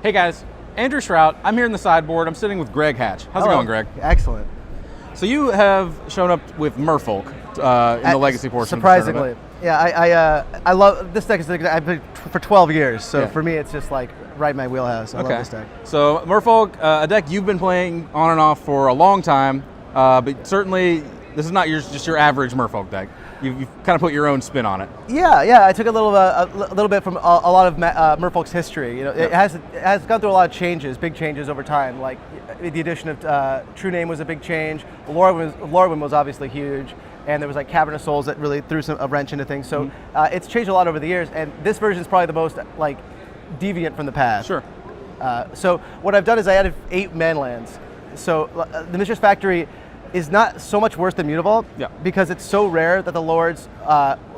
Hey guys, Andrew Shrout. I'm here in the sideboard. I'm sitting with Greg Hatch. How's it going, Greg? Excellent. So you have shown up with Merfolk in the legacy portion. Surprisingly, yeah. I love this deck. I've played for 12 years, so for me, it's just like right in my wheelhouse. I love this deck. So Merfolk, a deck you've been playing on and off for a long time, but certainly this is not just your average Merfolk deck. You've kind of put your own spin on it. Yeah. I took a little bit from a lot of Merfolk's history. You know, it has gone through a lot of changes, big changes over time. Like the addition of True Name was a big change. Lorwyn was obviously huge, and there was like Cavern of Souls that really threw a wrench into things. So it's changed a lot over the years, and this version is probably the most like deviant from the past. Sure. So what I've done is I added 8 mana lands. So the Mistress Factory is not so much worse than Mutavault because it's so rare that the Lords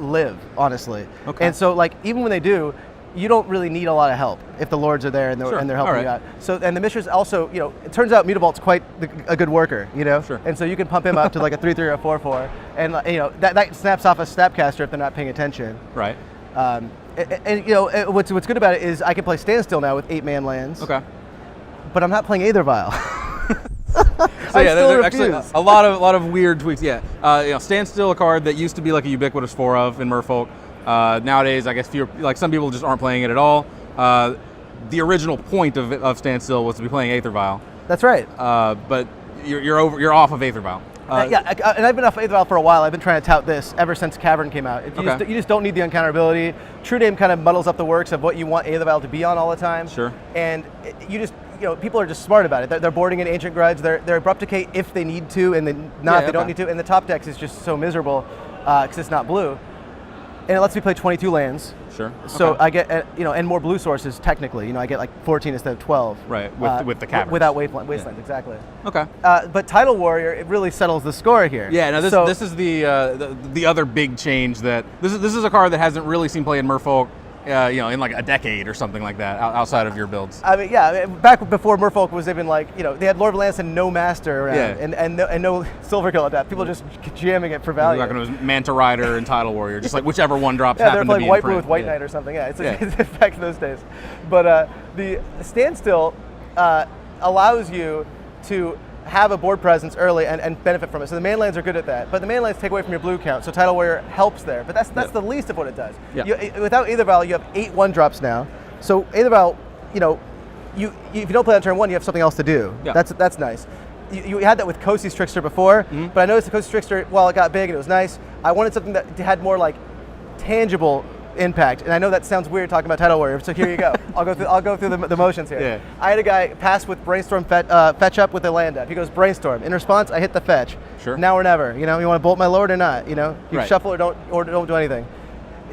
live, honestly. Okay. And so like even when they do, you don't really need a lot of help if the Lords are there and they're helping you out. So and the Mistress also, you know, it turns out Mutavault's quite a good worker, you know. Sure. And so you can pump him up to like a 3/3 or a 4/4, and you know that snaps off a Snapcaster if they're not paying attention. Right. And you know what's good about it is I can play Standstill now with 8 mana lands. Okay. But I'm not playing Aether Vial. So yeah, there's actually a lot of weird tweaks. Yeah, you know, Standstill, a card that used to be like a ubiquitous 4 of in Merfolk. Nowadays, I guess some people just aren't playing it at all. The original point of Standstill was to be playing Aether Vial. That's right. But you're off of Aether Vial. And I've been off Aether Vial for a while. I've been trying to tout this ever since Cavern came out. You just don't need the uncounterability. True Name kind of muddles up the works of what you want Aether Vial to be on all the time. Sure. And you know, people are just smart about it. They're boarding in Ancient Grudge. They're Abrupticate if they need to, and then if they don't need to. And the top decks is just so miserable because it's not blue. And it lets me play 22 lands. Sure. So I get, and more blue sources technically. You know, I get like 14 instead of 12. Right, with the caverns. Without Wasteland, exactly. Okay. But Tidal Warrior, it really settles the score here. Yeah, now this is the other big change that, this is a card that hasn't really seen play in Merfolk, you know, in like a decade or something like that, outside of your builds. I mean, back before Merfolk was even like, you know, they had Lord of Lance and no Master around, and no Silverkill at that. People just jamming it for value. Like when it was Manta Rider and Tidal Warrior, just like whichever one drops happened to be in they're playing White Blue print. with White Knight or something. Yeah, it's back to those days. But the Standstill allows you to have a board presence early and benefit from it. So the mana lands are good at that. But the mana lands take away from your blue count, so Tidal Warrior helps there. But that's the least of what it does. Without Aether Vial, you have 8 1-drops now. So Aether Vial, you know, if you don't play on turn 1, you have something else to do. Yeah. That's nice. You had that with Kosi's Trickster before, but I noticed the Kosi's Trickster, while it got big and it was nice, I wanted something that had more like tangible impact. And I know that sounds weird talking about Tidal Warrior, so here you go. I'll go through the motions here. Yeah. I had a guy pass with Brainstorm fetch up with a land up. He goes Brainstorm. In response, I hit the fetch. Sure. Now or never. You know, you want to bolt my Lord or not? You know, you shuffle or don't do anything.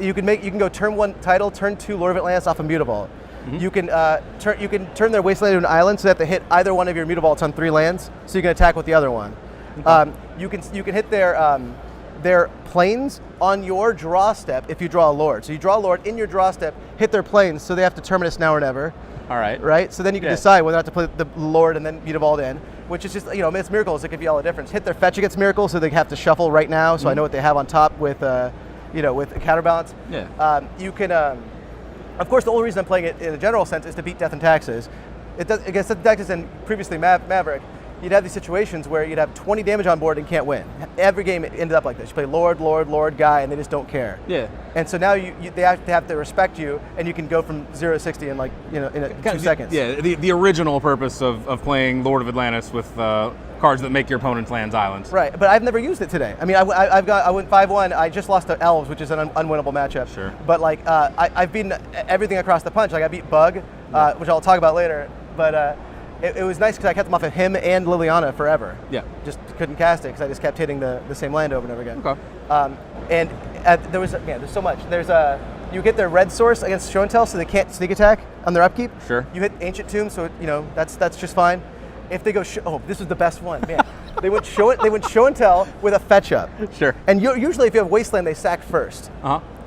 You can go turn 1 Tidal, turn 2 Lord of Atlantis off a Mutavault. You can turn their Wasteland into an island, so they have to hit either one of your Mutavaults on 3 lands, so you can attack with the other one. Okay. You can hit their planes on your draw step if you draw a Lord. So you draw a Lord in your draw step, hit their planes, so they have to Terminus now or never. All right. Right? So then you can decide whether or not to play the Lord and then Mutavault in, which is just, you know, it's Miracles that give you all the difference. Hit their fetch against Miracles, so they have to shuffle right now, so I know what they have on top with, with Counterbalance. Yeah. You can, of course, the only reason I'm playing it in a general sense is to beat Death and Taxes. Against Death and Taxes and previously Maverick, you'd have these situations where you'd have 20 damage on board and can't win. Every game it ended up like this. You play Lord, guy, and they just don't care. Yeah. And so now they have to respect you, and you can go from 0 to 60 in like, you know, in 2 seconds. Yeah, the original purpose of playing Lord of Atlantis with cards that make your opponent's lands islands. Right, but I've never used it today. I mean, I went 5-1. I just lost to Elves, which is an unwinnable matchup. Sure. But like, I've beaten everything across the punch. Like I beat Bug, which I'll talk about later. But it was nice because I kept them off of him and Liliana forever. Yeah. Just couldn't cast it because I just kept hitting the same land over and over again. Okay. There's so much. You get their red source against Show and Tell, so they can't sneak attack on their upkeep. Sure. You hit Ancient Tomb, so you know that's just fine. If they go, this was the best one, man. They went Show and Tell with a fetch up. Sure. And usually, if you have Wasteland, they sack first.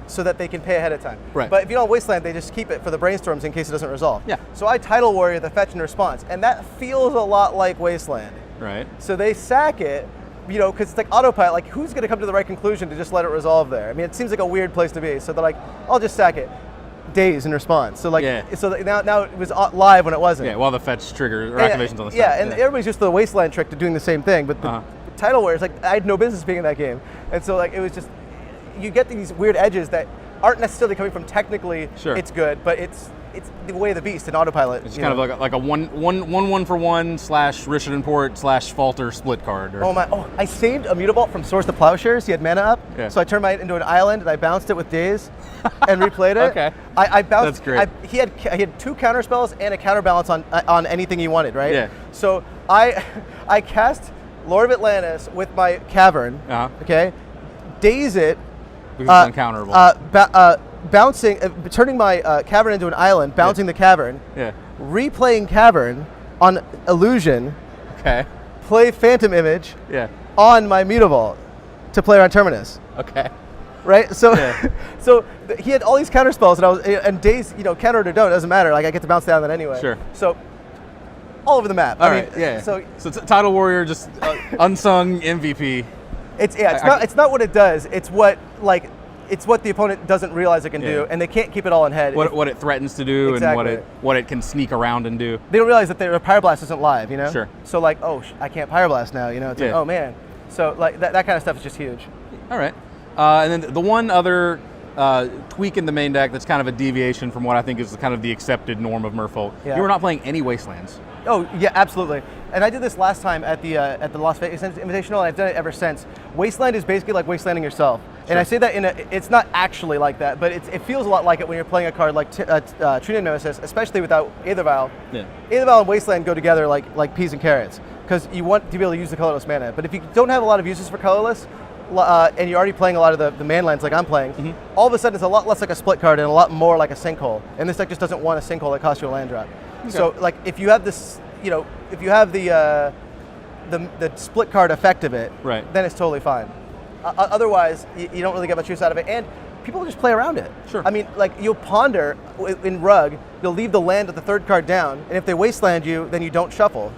So that they can pay ahead of time. Right. But if you don't have Wasteland, they just keep it for the Brainstorms in case it doesn't resolve. Yeah. So I Tidal Warrior the fetch and response, and that feels a lot like Wasteland. Right. So they sack it, you know, because it's like autopilot. Like, who's going to come to the right conclusion to just let it resolve there? I mean, it seems like a weird place to be. So they're like, I'll just sack it. days in response. So like, so now it was live when it wasn't. Yeah, while the fetch trigger or activation's on the side. Yeah, and everybody's used to the Wasteland trick to doing the same thing, but the Tidal Warriors, like, I had no business being in that game, and so like it was just, you get these weird edges that aren't necessarily coming from technically it's good, but it's the way of the beast in autopilot. It's kind of like a one for one / Rishadan Port / Falter split card. Or... I saved a Mutavault from Source to Plowshares. He had mana up, so I turned mine into an island and I bounced it with Daze and replayed it. Okay, I bounced. That's great. He had 2 counter spells and a counterbalance on anything he wanted, right? Yeah. So I cast Lord of Atlantis with my Cavern. Okay, Daze it. Because it's uncounterable. Bouncing, turning my Cavern into an island, bouncing the Cavern, replaying Cavern on Illusion, play Phantom Image on my Mutavault to play around Terminus. Okay. Right? So so he had all these counter spells, and Daze, counter or don't, it doesn't matter. Like, I get to bounce down that anyway. Sure. So all over the map. I mean, So Tidal Warrior, just unsung MVP. It's not what it does. It's what the opponent doesn't realize it can do, and they can't keep it all in head. What it threatens to do, and what it can sneak around and do. They don't realize that their Pyroblast isn't live, Sure. So like, I can't Pyroblast now, It's like, oh man. So like that kind of stuff is just huge. All right. And then the one other tweak in the main deck that's kind of a deviation from what I think is kind of the accepted norm of Merfolk. You were not playing any Wastelands. Oh yeah, absolutely. And I did this last time at the Las Vegas Invitational, and I've done it ever since. Wasteland is basically like Wastelanding yourself. And I say that it's not actually like that, but it feels a lot like it when you're playing a card like True Nemesis, especially without Aether Vial. Aether Vial and Wasteland go together like peas and carrots, because you want to be able to use the colorless mana. But if you don't have a lot of uses for colorless, and you're already playing a lot of the man lands like I'm playing, all of a sudden it's a lot less like a split card and a lot more like a sinkhole. And this deck just doesn't want a sinkhole that costs you a land drop. Okay. So like if you have this, if you have the split card effect of it, then it's totally fine. Otherwise, you don't really get much use out of it, and people just play around it. Sure. I mean, like, you'll ponder in Rug, you'll leave the land at the 3rd card down, and if they wasteland you, then you don't shuffle.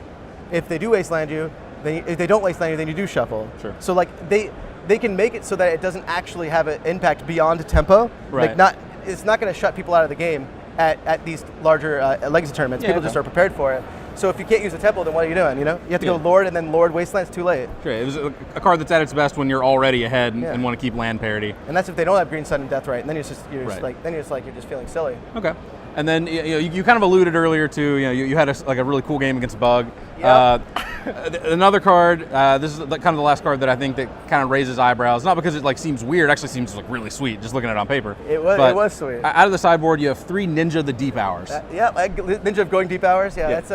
If they do wasteland you, then if they don't wasteland you, then you do shuffle. Sure. So like they can make it so that it doesn't actually have an impact beyond tempo. Right. Like it's not going to shut people out of the game at these larger legacy tournaments. People just are prepared for it. So if you can't use a tempo, then what are you doing? You have to go Lord, and then Lord Wasteland's too late. Sure. It was a card that's at its best when you're already ahead and want to keep land parity. And that's if they don't have Green Sun and Death Right, and then you're just feeling silly. Okay. And then you kind of alluded earlier to you had a really cool game against Bug. Another card. This is kind of the last card that I think that kind of raises eyebrows. Not because it seems weird. It actually seems really sweet just looking at it on paper. It was sweet. Out of the sideboard, you have 3 Ninja the Deep Hours. Ninja of Going Deep Hours. That's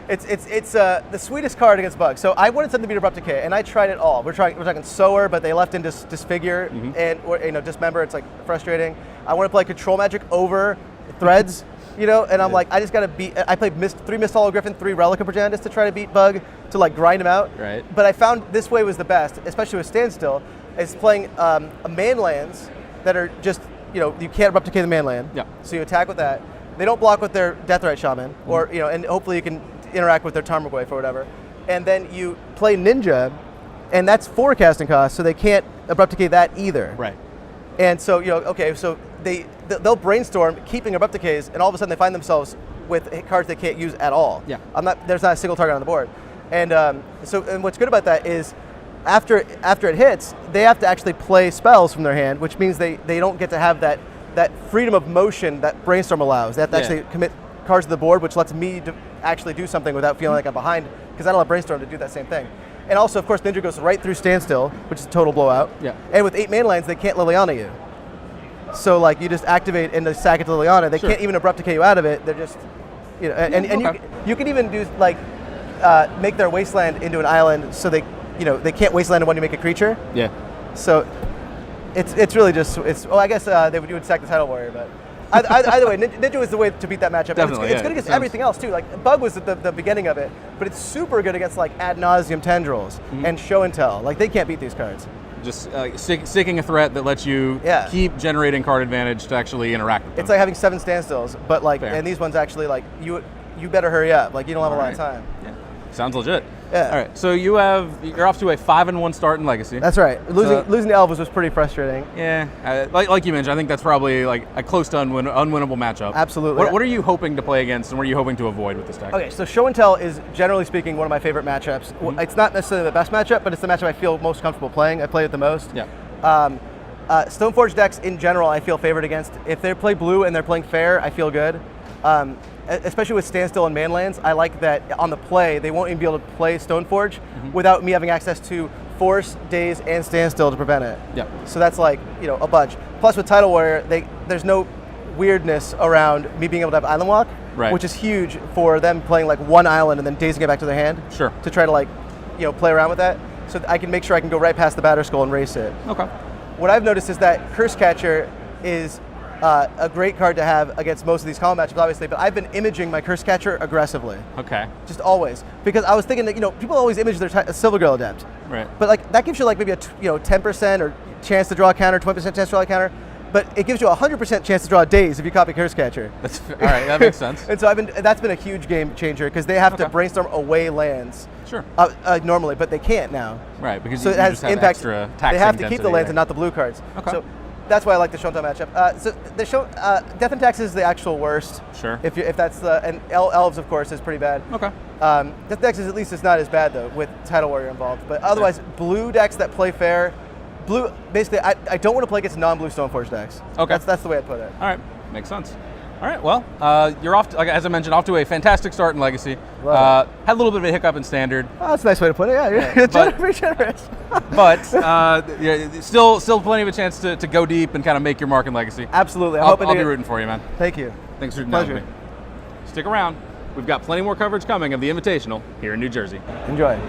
it's the sweetest card against Bug. So I wanted something to beat Abrupt Decay, and I tried it all. We're talking Sower, but they left in Disfigure and Dismember. It's frustrating. I want to play Control Magic over Threads, and I'm like, I just got to beat. I played 3 Mist Hollow Griffin, 3 Relic of Progenitus to try to beat Bug, to grind him out. Right. But I found this way was the best, especially with Standstill, is playing man lands that are just, you can't Abrupt Decay the man land. Yeah. So you attack with that. They don't block with their Deathrite Shaman, or and hopefully you can interact with their Tarmogoyf or whatever. And then you play Ninja, and that's 4 casting costs, so they can't Abrupt Decay that either. Right. And so so they'll brainstorm keeping Abrupt Decays, and all of a sudden they find themselves with cards they can't use at all. Yeah. There's not a single target on the board. And and what's good about that is after it hits, they have to actually play spells from their hand, which means they don't get to have that freedom of motion that Brainstorm allows. They have to actually commit cards to the board, which lets me to actually do something without feeling like I'm behind, because I don't allow Brainstorm to do that same thing. And also, of course, Ninja goes right through Standstill, which is a total blowout. Yeah. And with 8 mana lands, they can't Liliana you. So you just activate and sack it to Liliana. They can't even Abrupt Decay you out of it. They're just, you can even do make their Wasteland into an island, so they can't Wasteland when you make a creature. Yeah. So it's really just I guess they would sack the Tidal Warrior, but either way, Ninja was the way to beat that matchup. Definitely, it's good against everything else too. Bug was at the beginning of it, but it's super good against Ad Nauseam Tendrils and Show and Tell. They can't beat these cards. Just sticking a threat that lets you keep generating card advantage to actually interact with them. It's like having 7 standstills, but and these ones actually you better hurry up. You don't have a lot of time. Yeah. Sounds legit. Yeah. All right. So you're off to a 5-1 start in Legacy. That's right. Losing to Elves was pretty frustrating. Yeah. Like you mentioned, I think that's probably like a close to unwinnable matchup. Absolutely. What are you hoping to play against, and what are you hoping to avoid with this deck? Okay, so Show and Tell is, generally speaking, one of my favorite matchups. It's not necessarily the best matchup, but it's the matchup I feel most comfortable playing. I play it the most. Yeah. Stoneforge decks in general, I feel favored against. If they play blue and they're playing fair, I feel good. Especially with Standstill and Manlands, I like that on the play, they won't even be able to play Stoneforge without me having access to Force, Daze, and Standstill to prevent it. Yeah. So that's like, a bunch. Plus with Tidal Warrior, there's no weirdness around me being able to have Island Walk, which is huge for them playing like one island and then dazing it back to their hand. Sure. To try to like, play around with that. So I can make sure I can go right past the Batter Skull and race it. Okay. What I've noticed is that Curse Catcher is a great card to have against most of these common matchups, obviously, but I've been imaging my Curse Catcher aggressively. Okay. Just always. Because I was thinking that, people always image their Silver Girl Adept. Right. But like that gives you like maybe a 10% or chance to draw a counter, 20% chance to draw a counter. But it gives you a 100% chance to draw a Daze if you copy Curse Catcher. All right, that makes sense. And so that's been a huge game changer because they have to brainstorm away lands. Sure. Normally, but they can't now. Right, because so you it has just have impact. extra taxing they have to keep density the lands there. and not the blue cards. Okay. So that's why I like the Show and Tell matchup. So the Death and Taxes is the actual worst. Sure. If that's and Elves, of course, is pretty bad. Okay. Death and Taxes at least is not as bad though with Tidal Warrior involved. But otherwise, blue decks that play fair. Blue, basically, I don't want to play against non-blue Stoneforge decks. Okay. That's the way I'd put it. All right, makes sense. All right, well, you're off, as I mentioned, off to a fantastic start in Legacy. Had a little bit of a hiccup in Standard. Oh, that's a nice way to put it, yeah. You're very generous. But still plenty of a chance to go deep and kind of make your mark in Legacy. Absolutely. I'll be rooting for you, man. Thank you. Thanks for joining me. Stick around. We've got plenty more coverage coming of the Invitational here in New Jersey. Enjoy.